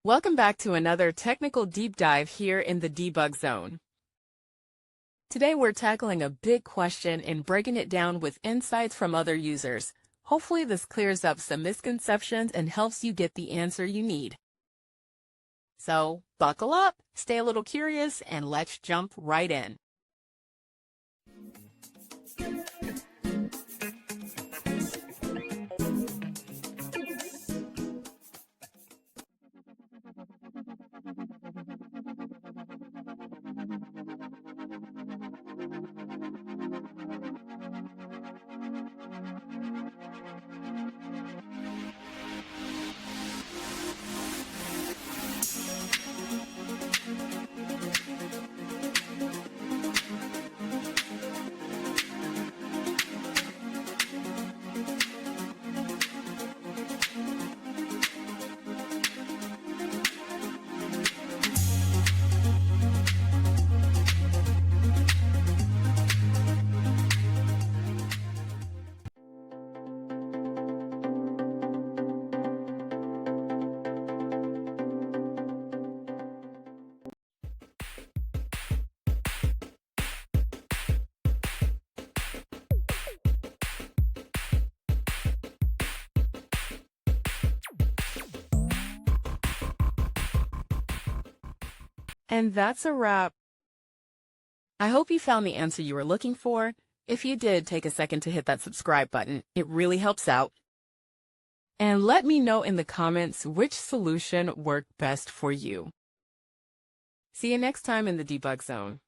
Welcome back to another technical deep dive here in the debug zone. Today we're tackling a big question and breaking it down with insights from other users. Hopefully this clears up some misconceptions and helps you get the answer you need. So buckle up, stay a little curious, and let's jump right in. And that's a wrap. I hope you found the answer you were looking for. If you did, take a second to hit that subscribe button. It really helps out. And let me know in the comments which solution worked best for you. See you next time in the debug zone.